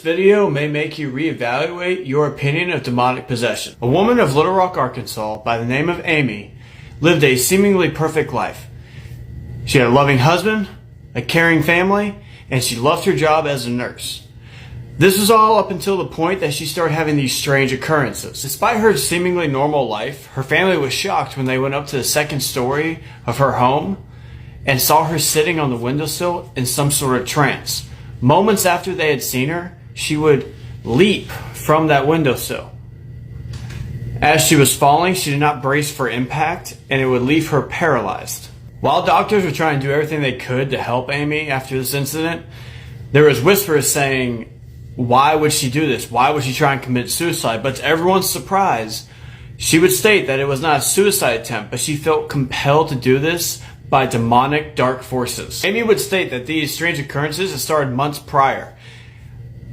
This video may make you reevaluate your opinion of demonic possession. A woman of Little Rock, Arkansas by the name of Amy lived a seemingly perfect life. She had a loving husband, a caring family, and she loved her job as a nurse. This was all up until the point that she started having these strange occurrences. Despite her seemingly normal life, her family was shocked when they went up to the second story of her home and saw her sitting on the windowsill in some sort of trance. Moments after they had seen her, she would leap from that windowsill. As she was falling, she did not brace for impact, and it would leave her paralyzed. While doctors were trying to do everything they could to help Amy after this incident, there was whispers saying, why would she do this? Why would she try and commit suicide? But to everyone's surprise, she would state that it was not a suicide attempt, but she felt compelled to do this by demonic dark forces. Amy would state that these strange occurrences had started months prior.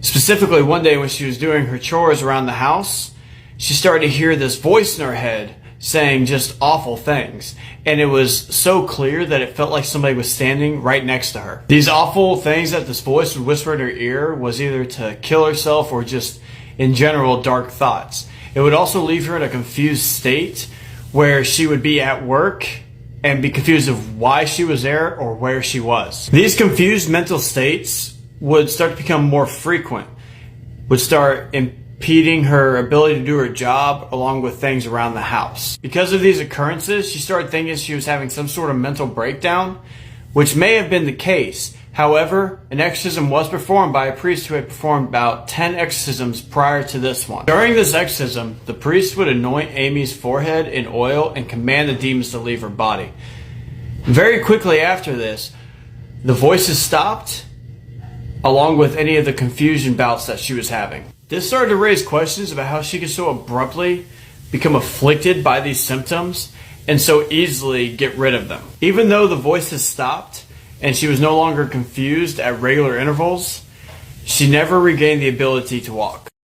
Specifically, one day when she was doing her chores around the house, she started to hear this voice in her head saying just awful things. And it was so clear that it felt like somebody was standing right next to her. These awful things that this voice would whisper in her ear was either to kill herself or just, in general, dark thoughts. It would also leave her in a confused state where she would be at work and be confused of why she was there or where she was. These confused mental states would start to become more frequent, would start impeding her ability to do her job along with things around the house. Because of these occurrences, she started thinking she was having some sort of mental breakdown, which may have been the case. However, an exorcism was performed by a priest who had performed about 10 exorcisms prior to this one. During this exorcism, the priest would anoint Amy's forehead in oil and command the demons to leave her body. Very quickly after this, the voices stopped, along with any of the confusion bouts that she was having. This started to raise questions about how she could so abruptly become afflicted by these symptoms and so easily get rid of them. Even though the voices stopped and she was no longer confused at regular intervals, she never regained the ability to walk.